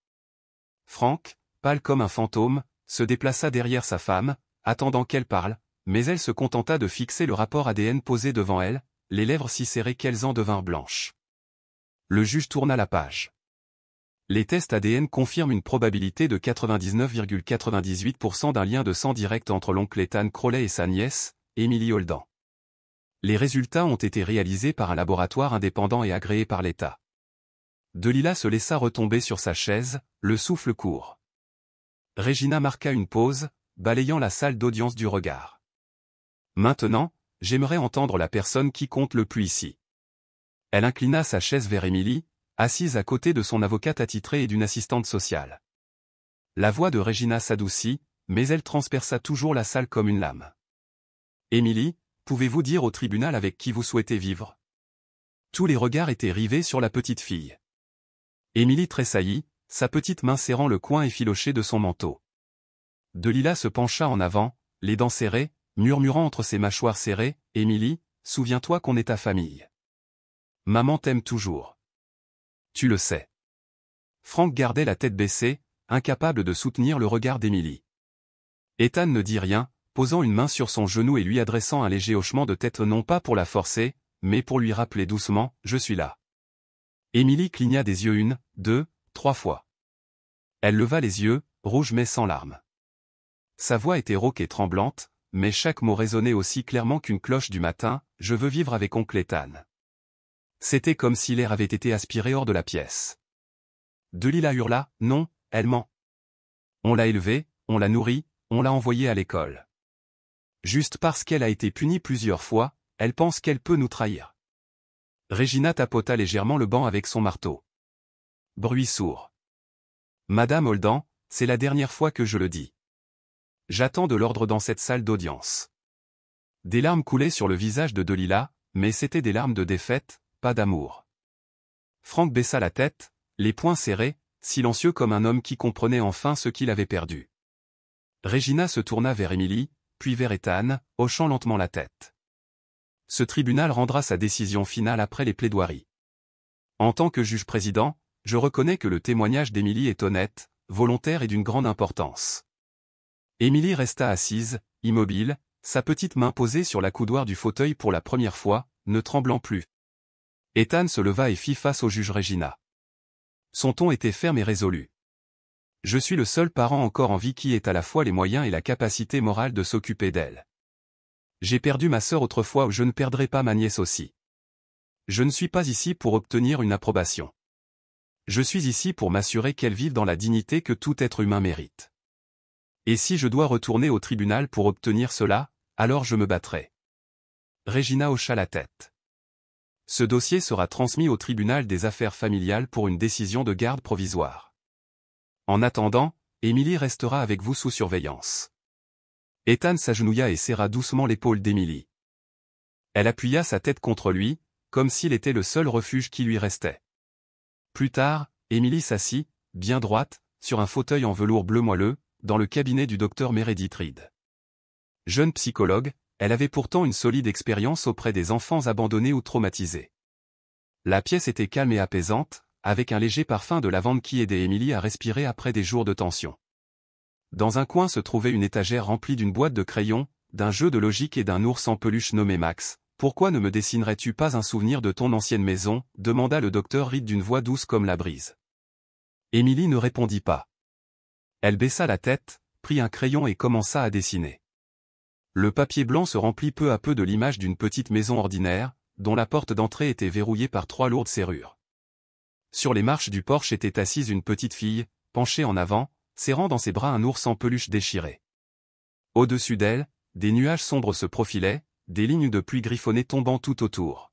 Frank, pâle comme un fantôme, se déplaça derrière sa femme, attendant qu'elle parle, mais elle se contenta de fixer le rapport ADN posé devant elle, les lèvres si serrées qu'elles en devinrent blanches. Le juge tourna la page. Les tests ADN confirment une probabilité de 99,98% d'un lien de sang direct entre l'oncle Ethan Crowley et sa nièce, Émilie Holden. Les résultats ont été réalisés par un laboratoire indépendant et agréé par l'État. Delilah se laissa retomber sur sa chaise, le souffle court. Regina marqua une pause, balayant la salle d'audience du regard. Maintenant, j'aimerais entendre la personne qui compte le plus ici. Elle inclina sa chaise vers Émilie, assise à côté de son avocate attitrée et d'une assistante sociale. La voix de Regina s'adoucit, mais elle transperça toujours la salle comme une lame. Émilie, pouvez-vous dire au tribunal avec qui vous souhaitez vivre? Tous les regards étaient rivés sur la petite fille. Émilie tressaillit, sa petite main serrant le coin effiloché de son manteau. Delilah se pencha en avant, les dents serrées, murmurant entre ses mâchoires serrées, « Émilie, souviens-toi qu'on est ta famille. Maman t'aime toujours. Tu le sais. » Frank gardait la tête baissée, incapable de soutenir le regard d'Émilie. Ethan ne dit rien, posant une main sur son genou et lui adressant un léger hochement de tête non pas pour la forcer, mais pour lui rappeler doucement « Je suis là. » Émilie cligna des yeux 1, 2, 3 fois. Elle leva les yeux, rouge mais sans larmes. Sa voix était rauque et tremblante, mais chaque mot résonnait aussi clairement qu'une cloche du matin, « Je veux vivre avec oncle Ethan. » C'était comme si l'air avait été aspiré hors de la pièce. Delilah hurla, « Non, elle ment. On l'a élevée, on l'a nourrie, on l'a envoyée à l'école. Juste parce qu'elle a été punie plusieurs fois, elle pense qu'elle peut nous trahir. » Regina tapota légèrement le banc avec son marteau. Bruit sourd. Madame Holden, c'est la dernière fois que je le dis. J'attends de l'ordre dans cette salle d'audience. Des larmes coulaient sur le visage de Delilah, mais c'étaient des larmes de défaite, pas d'amour. Frank baissa la tête, les poings serrés, silencieux comme un homme qui comprenait enfin ce qu'il avait perdu. Regina se tourna vers Émilie, puis vers Ethan, hochant lentement la tête. Ce tribunal rendra sa décision finale après les plaidoiries. En tant que juge-président, je reconnais que le témoignage d'Émilie est honnête, volontaire et d'une grande importance. Émilie resta assise, immobile, sa petite main posée sur la coudoir du fauteuil pour la première fois, ne tremblant plus. Ethan se leva et fit face au juge Regina. Son ton était ferme et résolu. Je suis le seul parent encore en vie qui ait à la fois les moyens et la capacité morale de s'occuper d'elle. J'ai perdu ma sœur autrefois, je ne perdrai pas ma nièce aussi. Je ne suis pas ici pour obtenir une approbation. Je suis ici pour m'assurer qu'elle vive dans la dignité que tout être humain mérite. Et si je dois retourner au tribunal pour obtenir cela, alors je me battrai. Regina hocha la tête. Ce dossier sera transmis au tribunal des affaires familiales pour une décision de garde provisoire. En attendant, Émilie restera avec vous sous surveillance. Ethan s'agenouilla et serra doucement l'épaule d'Émilie. Elle appuya sa tête contre lui, comme s'il était le seul refuge qui lui restait. Plus tard, Émilie s'assit, bien droite, sur un fauteuil en velours bleu moelleux, dans le cabinet du docteur Meredith Reed. Jeune psychologue, elle avait pourtant une solide expérience auprès des enfants abandonnés ou traumatisés. La pièce était calme et apaisante, avec un léger parfum de lavande qui aidait Émilie à respirer après des jours de tension. Dans un coin se trouvait une étagère remplie d'une boîte de crayons, d'un jeu de logique et d'un ours en peluche nommé Max. Pourquoi ne me dessinerais-tu pas un souvenir de ton ancienne maison, demanda le docteur Reed d'une voix douce comme la brise. Émilie ne répondit pas. Elle baissa la tête, prit un crayon et commença à dessiner. Le papier blanc se remplit peu à peu de l'image d'une petite maison ordinaire, dont la porte d'entrée était verrouillée par 3 lourdes serrures. Sur les marches du porche était assise une petite fille, penchée en avant, serrant dans ses bras un ours en peluche déchiré. Au-dessus d'elle, des nuages sombres se profilaient, des lignes de pluie griffonnées tombant tout autour.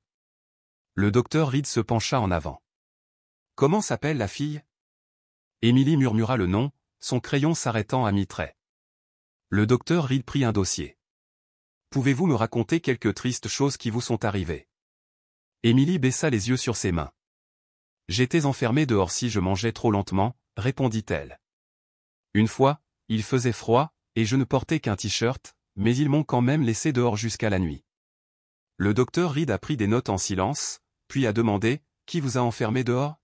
Le docteur Reed se pencha en avant. « Comment s'appelle la fille » Émilie murmura le nom, son crayon s'arrêtant à mi-trait. Le docteur Reed prit un dossier. « Pouvez-vous me raconter quelques tristes choses qui vous sont arrivées » Émilie baissa les yeux sur ses mains. « J'étais enfermée dehors si je mangeais trop lentement, » répondit-elle. « Une fois, il faisait froid, et je ne portais qu'un t-shirt, mais ils m'ont quand même laissé dehors jusqu'à la nuit. » Le docteur Reed a pris des notes en silence, puis a demandé « Qui vous a enfermé dehors ?»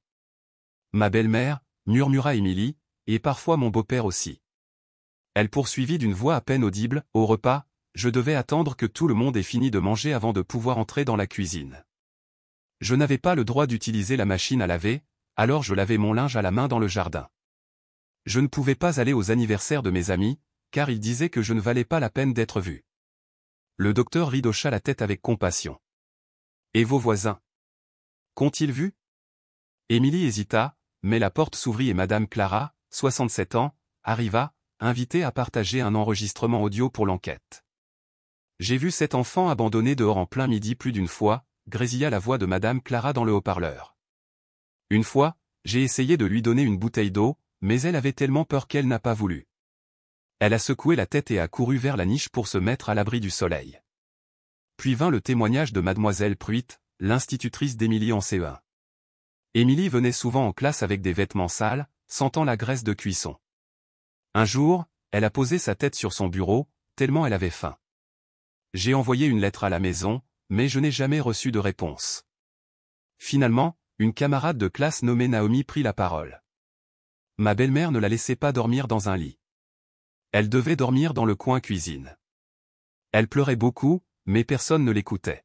« Ma belle-mère, » murmura Émilie, « et parfois mon beau-père aussi. » Elle poursuivit d'une voix à peine audible, « Au repas, je devais attendre que tout le monde ait fini de manger avant de pouvoir entrer dans la cuisine. Je n'avais pas le droit d'utiliser la machine à laver, alors je lavais mon linge à la main dans le jardin. Je ne pouvais pas aller aux anniversaires de mes amis, car ils disaient que je ne valais pas la peine d'être vu. » Le docteur Reed hocha la tête avec compassion. « Et vos voisins? Qu'ont-ils vu » Émilie hésita, mais la porte s'ouvrit et Madame Clara, 67 ans, arriva, invitée à partager un enregistrement audio pour l'enquête. « J'ai vu cet enfant abandonné dehors en plein midi plus d'une fois, » grésilla la voix de Madame Clara dans le haut-parleur. « Une fois, j'ai essayé de lui donner une bouteille d'eau, mais elle avait tellement peur qu'elle n'a pas voulu. » Elle a secoué la tête et a couru vers la niche pour se mettre à l'abri du soleil. Puis vint le témoignage de Mademoiselle Pruitt, l'institutrice d'Émilie en CE1. Émilie venait souvent en classe avec des vêtements sales, sentant la graisse de cuisson. Un jour, elle a posé sa tête sur son bureau, tellement elle avait faim. J'ai envoyé une lettre à la maison, mais je n'ai jamais reçu de réponse. Finalement, une camarade de classe nommée Naomi prit la parole. Ma belle-mère ne la laissait pas dormir dans un lit. Elle devait dormir dans le coin cuisine. Elle pleurait beaucoup, mais personne ne l'écoutait.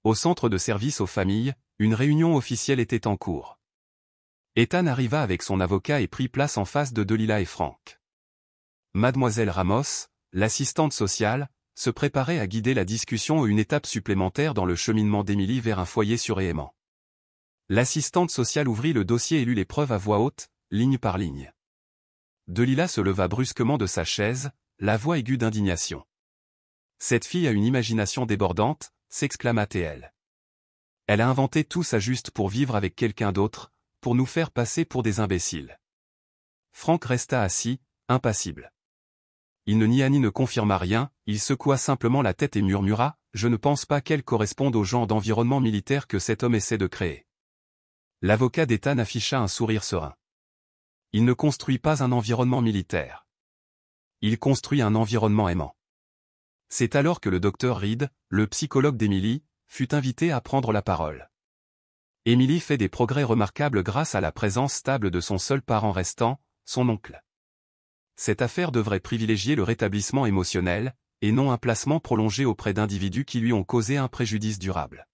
Au centre de service aux familles, une réunion officielle était en cours. Ethan arriva avec son avocat et prit place en face de Delilah et Frank. Mademoiselle Ramos, l'assistante sociale, se préparait à guider la discussion à une étape supplémentaire dans le cheminement d'Émilie vers un foyer suréaimant. L'assistante sociale ouvrit le dossier et lut les preuves à voix haute, ligne par ligne. Delilah se leva brusquement de sa chaise, la voix aiguë d'indignation. « Cette fille a une imagination débordante », s'exclama-t-elle. « Elle a inventé tout ça juste pour vivre avec quelqu'un d'autre, pour nous faire passer pour des imbéciles. » Frank resta assis, impassible. Il ne nia ni ne confirma rien, il secoua simplement la tête et murmura « Je ne pense pas qu'elle corresponde au genre d'environnement militaire que cet homme essaie de créer. » L'avocat d'Ethan afficha un sourire serein. Il ne construit pas un environnement militaire. Il construit un environnement aimant. C'est alors que le docteur Reed, le psychologue d'Émilie, fut invité à prendre la parole. Émilie fait des progrès remarquables grâce à la présence stable de son seul parent restant, son oncle. Cette affaire devrait privilégier le rétablissement émotionnel, et non un placement prolongé auprès d'individus qui lui ont causé un préjudice durable.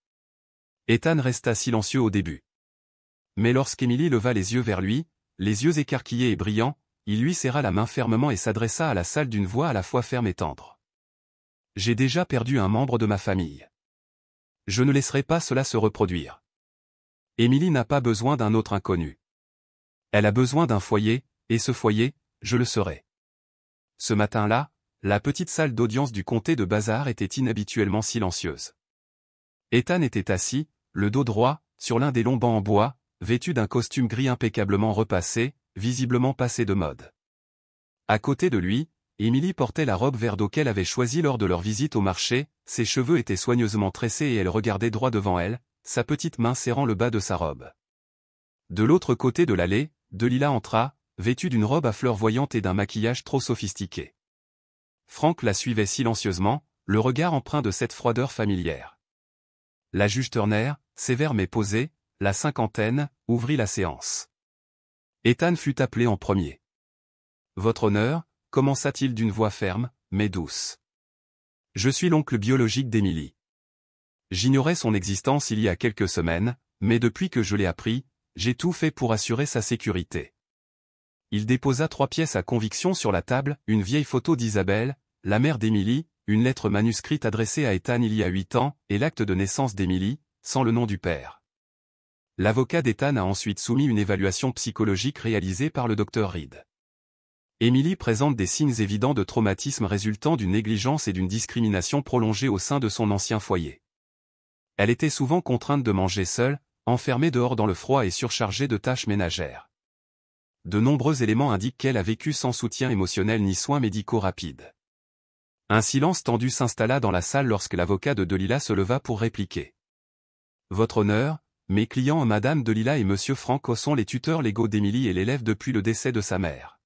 Ethan resta silencieux au début. Mais lorsqu'Émilie leva les yeux vers lui, les yeux écarquillés et brillants, il lui serra la main fermement et s'adressa à la salle d'une voix à la fois ferme et tendre. « J'ai déjà perdu un membre de ma famille. Je ne laisserai pas cela se reproduire. Émilie n'a pas besoin d'un autre inconnu. Elle a besoin d'un foyer, et ce foyer, je le serai. » Ce matin-là, la petite salle d'audience du comté de Bazar était inhabituellement silencieuse. Ethan était assis, le dos droit, sur l'un des longs bancs en bois, vêtu d'un costume gris impeccablement repassé, visiblement passé de mode. À côté de lui, Émilie portait la robe vert d'eau qu'elle avait choisie lors de leur visite au marché, ses cheveux étaient soigneusement tressés et elle regardait droit devant elle, sa petite main serrant le bas de sa robe. De l'autre côté de l'allée, Delilah entra, vêtue d'une robe à fleurs voyantes et d'un maquillage trop sophistiqué. Frank la suivait silencieusement, le regard empreint de cette froideur familière. La juge Turner, sévère mais posée, la cinquantaine, ouvrit la séance. Ethan fut appelé en premier. « Votre honneur », commença-t-il d'une voix ferme, mais douce. Je suis l'oncle biologique d'Émilie. J'ignorais son existence il y a quelques semaines, mais depuis que je l'ai appris, j'ai tout fait pour assurer sa sécurité. Il déposa 3 pièces à conviction sur la table, une vieille photo d'Isabelle, la mère d'Émilie, une lettre manuscrite adressée à Ethan il y a 8 ans, et l'acte de naissance d'Émilie, sans le nom du père. L'avocat d'Ethan a ensuite soumis une évaluation psychologique réalisée par le docteur Reed. Émilie présente des signes évidents de traumatisme résultant d'une négligence et d'une discrimination prolongée au sein de son ancien foyer. Elle était souvent contrainte de manger seule, enfermée dehors dans le froid et surchargée de tâches ménagères. De nombreux éléments indiquent qu'elle a vécu sans soutien émotionnel ni soins médicaux rapides. Un silence tendu s'installa dans la salle lorsque l'avocat de Delila se leva pour répliquer. « Votre honneur, mes clients Madame Delila et Monsieur Franck sont les tuteurs légaux d'Émilie et l'élève depuis le décès de sa mère.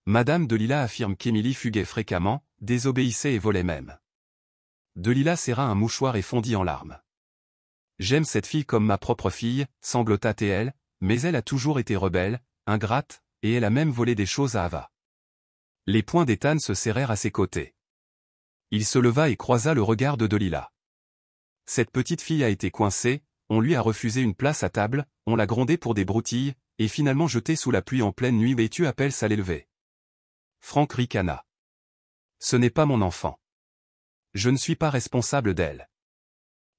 Madame Delila affirme qu'Émilie fuguait fréquemment, désobéissait et volait même. » Delila serra un mouchoir et fondit en larmes. « J'aime cette fille comme ma propre fille, sanglota-t-elle, mais elle a toujours été rebelle, ingrate, et elle a même volé des choses à Ava. » Les poings d'Ethan se serrèrent à ses côtés. Il se leva et croisa le regard de Delila. Cette petite fille a été coincée, on lui a refusé une place à table, on l'a grondée pour des broutilles, et finalement jetée sous la pluie en pleine nuit et tu appelles ça l'élever. Franck ricana. Ce n'est pas mon enfant. Je ne suis pas responsable d'elle.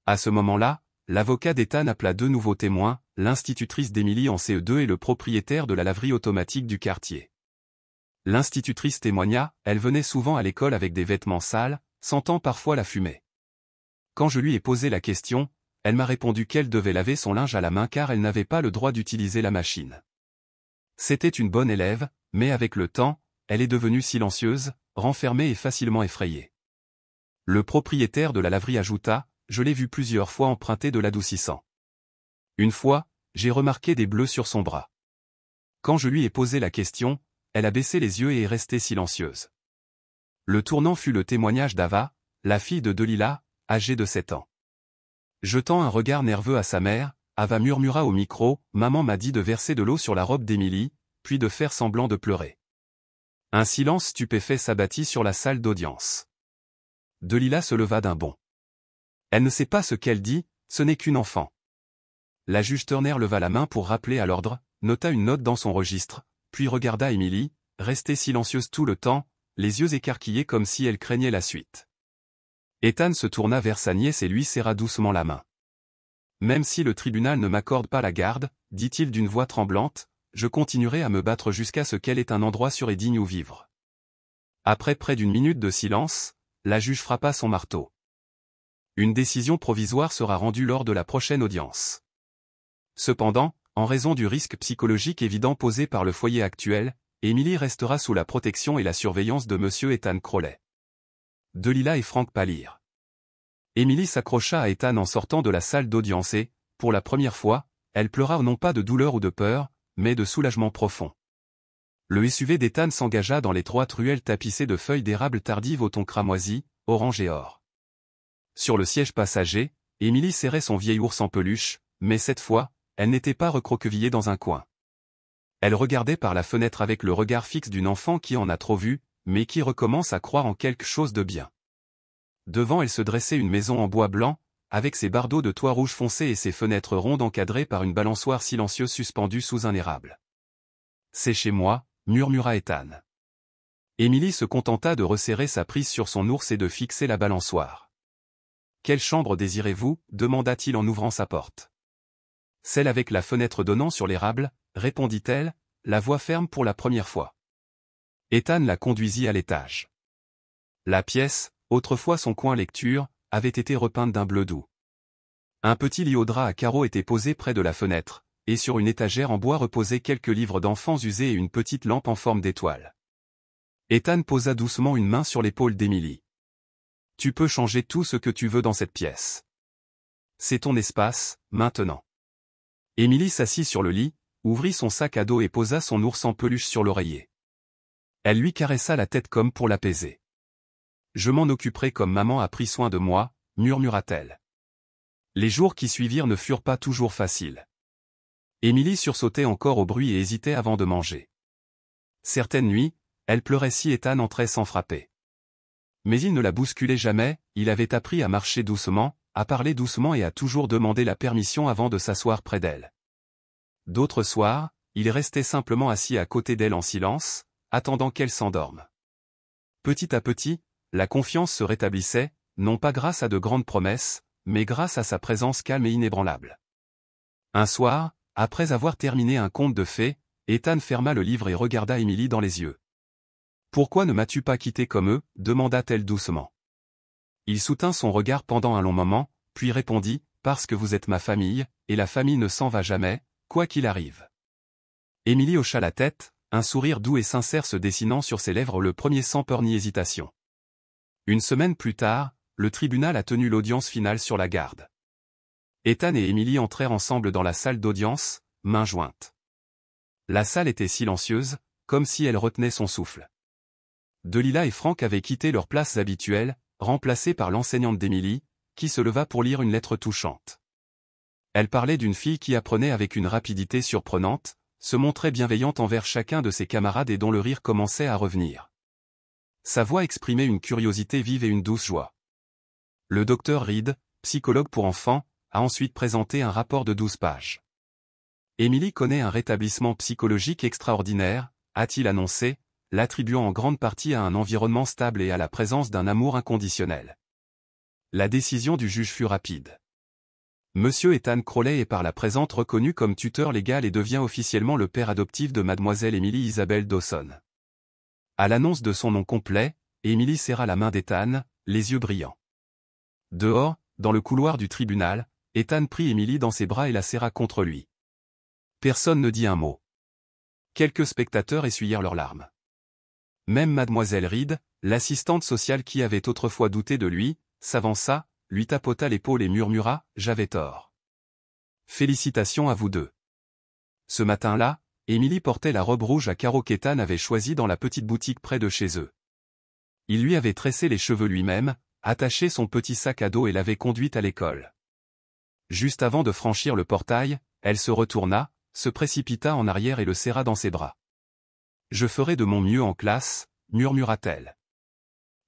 À ce moment-là, l'avocat d'Ethan appela 2 nouveaux témoins, l'institutrice d'Émilie en CE2 et le propriétaire de la laverie automatique du quartier. L'institutrice témoigna, elle venait souvent à l'école avec des vêtements sales, sentant parfois la fumée. Quand je lui ai posé la question, elle m'a répondu qu'elle devait laver son linge à la main car elle n'avait pas le droit d'utiliser la machine. C'était une bonne élève, mais avec le temps, elle est devenue silencieuse, renfermée et facilement effrayée. Le propriétaire de la laverie ajouta, je l'ai vue plusieurs fois emprunter de l'adoucissant. Une fois, j'ai remarqué des bleus sur son bras. Quand je lui ai posé la question, elle a baissé les yeux et est restée silencieuse. Le tournant fut le témoignage d'Ava, la fille de Delila, âgée de 7 ans. Jetant un regard nerveux à sa mère, Ava murmura au micro, « Maman m'a dit de verser de l'eau sur la robe d'Émilie, puis de faire semblant de pleurer. » Un silence stupéfait s'abattit sur la salle d'audience. Delila se leva d'un bond. Elle ne sait pas ce qu'elle dit, ce n'est qu'une enfant. La juge Turner leva la main pour rappeler à l'ordre, nota une note dans son registre, puis regarda Émilie, restée silencieuse tout le temps, les yeux écarquillés comme si elle craignait la suite. Ethan se tourna vers sa nièce et lui serra doucement la main. « Même si le tribunal ne m'accorde pas la garde, dit-il d'une voix tremblante, je continuerai à me battre jusqu'à ce qu'elle ait un endroit sûr et digne où vivre. » Après près d'une minute de silence, la juge frappa son marteau. Une décision provisoire sera rendue lors de la prochaine audience. Cependant, en raison du risque psychologique évident posé par le foyer actuel, Émilie restera sous la protection et la surveillance de Monsieur Ethan Crowley. Delila et Franck pâlirent. Émilie s'accrocha à Ethan en sortant de la salle d'audience et, pour la première fois, elle pleura non pas de douleur ou de peur, mais de soulagement profond. Le SUV d'Ethan s'engagea dans l'étroite ruelle tapissée de feuilles d'érable tardives au ton cramoisi, orange et or. Sur le siège passager, Émilie serrait son vieil ours en peluche, mais cette fois, elle n'était pas recroquevillée dans un coin. Elle regardait par la fenêtre avec le regard fixe d'une enfant qui en a trop vu, mais qui recommence à croire en quelque chose de bien. Devant elle se dressait une maison en bois blanc, avec ses bardeaux de toit rouge foncé et ses fenêtres rondes encadrées par une balançoire silencieuse suspendue sous un érable. « C'est chez moi, » murmura Ethan. Émilie se contenta de resserrer sa prise sur son ours et de fixer la balançoire. « Quelle chambre désirez-vous » demanda-t-il en ouvrant sa porte. « Celle avec la fenêtre donnant sur l'érable » répondit-elle, la voix ferme pour la première fois. Ethan la conduisit à l'étage. La pièce, autrefois son coin lecture, avait été repeinte d'un bleu doux. Un petit lit au drap à carreaux était posé près de la fenêtre, et sur une étagère en bois reposaient quelques livres d'enfants usés et une petite lampe en forme d'étoile. Ethan posa doucement une main sur l'épaule d'Émilie. « Tu peux changer tout ce que tu veux dans cette pièce. C'est ton espace, maintenant. » Émilie s'assit sur le lit, ouvrit son sac à dos et posa son ours en peluche sur l'oreiller. Elle lui caressa la tête comme pour l'apaiser. « Je m'en occuperai comme maman a pris soin de moi, » murmura-t-elle. Les jours qui suivirent ne furent pas toujours faciles. Émilie sursautait encore au bruit et hésitait avant de manger. Certaines nuits, elle pleurait si Ethan entrait sans frapper. Mais il ne la bousculait jamais, il avait appris à marcher doucement, à parler doucement et à toujours demander la permission avant de s'asseoir près d'elle. D'autres soirs, il restait simplement assis à côté d'elle en silence, attendant qu'elle s'endorme. Petit à petit, la confiance se rétablissait, non pas grâce à de grandes promesses, mais grâce à sa présence calme et inébranlable. Un soir, après avoir terminé un conte de fées, Ethan ferma le livre et regarda Émilie dans les yeux. « Pourquoi ne m'as-tu pas quitté comme eux » demanda-t-elle doucement. Il soutint son regard pendant un long moment, puis répondit « Parce que vous êtes ma famille, et la famille ne s'en va jamais, quoi qu'il arrive. » Émilie hocha la tête, un sourire doux et sincère se dessinant sur ses lèvres, le premier sans peur ni hésitation. Une semaine plus tard, le tribunal a tenu l'audience finale sur la garde. Ethan et Émilie entrèrent ensemble dans la salle d'audience, mains jointes. La salle était silencieuse, comme si elle retenait son souffle. Delilah et Frank avaient quitté leurs places habituelles, remplacées par l'enseignante d'Émilie, qui se leva pour lire une lettre touchante. Elle parlait d'une fille qui apprenait avec une rapidité surprenante, se montrait bienveillante envers chacun de ses camarades et dont le rire commençait à revenir. Sa voix exprimait une curiosité vive et une douce joie. Le docteur Reed, psychologue pour enfants, a ensuite présenté un rapport de 12 pages. Émilie connaît un rétablissement psychologique extraordinaire, a-t-il annoncé, l'attribuant en grande partie à un environnement stable et à la présence d'un amour inconditionnel. La décision du juge fut rapide. Monsieur Ethan Crowley est par la présente reconnu comme tuteur légal et devient officiellement le père adoptif de mademoiselle Emily Isabelle Dawson. À l'annonce de son nom complet, Émilie serra la main d'Ethan, les yeux brillants. Dehors, dans le couloir du tribunal, Ethan prit Émilie dans ses bras et la serra contre lui. Personne ne dit un mot. Quelques spectateurs essuyèrent leurs larmes. Même mademoiselle Reed, l'assistante sociale qui avait autrefois douté de lui, s'avança, lui tapota l'épaule et murmura « J'avais tort. Félicitations à vous deux. » Ce matin-là, Émilie portait la robe rouge à carreaux qu'Ethan avait choisie dans la petite boutique près de chez eux. Il lui avait tressé les cheveux lui-même, attaché son petit sac à dos et l'avait conduite à l'école. Juste avant de franchir le portail, elle se retourna, se précipita en arrière et le serra dans ses bras. « Je ferai de mon mieux en classe, » murmura-t-elle.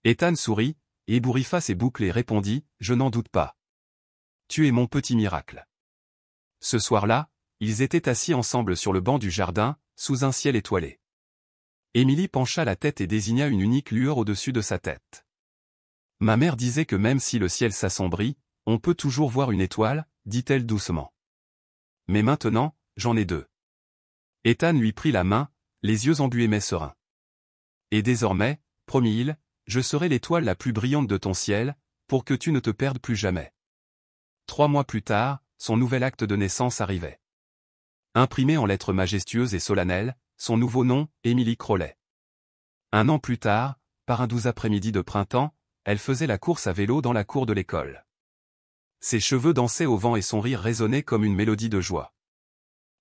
Ethan sourit, ébouriffa ses boucles et répondit « Je n'en doute pas. Tu es mon petit miracle. » Ce soir-là, ils étaient assis ensemble sur le banc du jardin, sous un ciel étoilé. Émilie pencha la tête et désigna une unique lueur au-dessus de sa tête. « Ma mère disait que même si le ciel s'assombrit, on peut toujours voir une étoile, dit-elle doucement. Mais maintenant, j'en ai deux. » Ethan lui prit la main, les yeux embués mais sereins. « Et désormais, promit-il, je serai l'étoile la plus brillante de ton ciel, pour que tu ne te perdes plus jamais. » 3 mois plus tard, son nouvel acte de naissance arrivait. Imprimé en lettres majestueuses et solennelles, son nouveau nom, Émilie Crowley. 1 an plus tard, par un doux après-midi de printemps, elle faisait la course à vélo dans la cour de l'école. Ses cheveux dansaient au vent et son rire résonnait comme une mélodie de joie.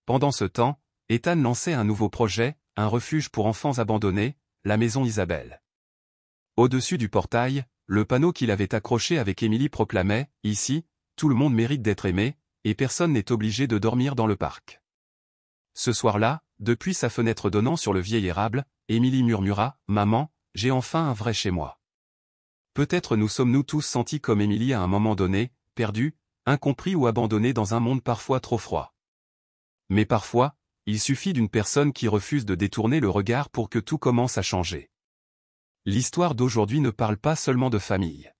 Pendant ce temps, Ethan lançait un nouveau projet, un refuge pour enfants abandonnés, la maison Isabelle. Au-dessus du portail, le panneau qu'il avait accroché avec Émilie proclamait « Ici, tout le monde mérite d'être aimé, et personne n'est obligé de dormir dans le parc. » Ce soir-là, depuis sa fenêtre donnant sur le vieil érable, Émilie murmura « Maman, j'ai enfin un vrai chez moi. » Peut-être nous sommes-nous tous sentis comme Émilie à un moment donné, perdus, incompris ou abandonnés dans un monde parfois trop froid. Mais parfois, il suffit d'une personne qui refuse de détourner le regard pour que tout commence à changer. L'histoire d'aujourd'hui ne parle pas seulement de famille.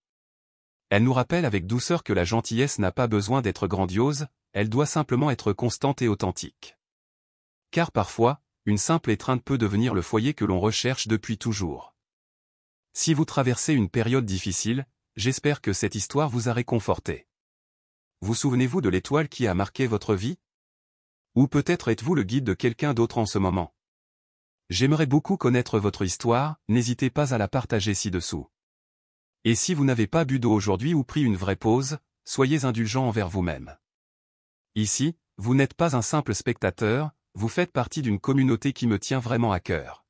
Elle nous rappelle avec douceur que la gentillesse n'a pas besoin d'être grandiose, elle doit simplement être constante et authentique. Car parfois, une simple étreinte peut devenir le foyer que l'on recherche depuis toujours. Si vous traversez une période difficile, j'espère que cette histoire vous a réconforté. Vous souvenez-vous de l'étoile qui a marqué votre vie? Ou peut-être êtes-vous le guide de quelqu'un d'autre en ce moment? J'aimerais beaucoup connaître votre histoire, n'hésitez pas à la partager ci-dessous. Et si vous n'avez pas bu d'eau aujourd'hui ou pris une vraie pause, soyez indulgent envers vous-même. Ici, vous n'êtes pas un simple spectateur, vous faites partie d'une communauté qui me tient vraiment à cœur.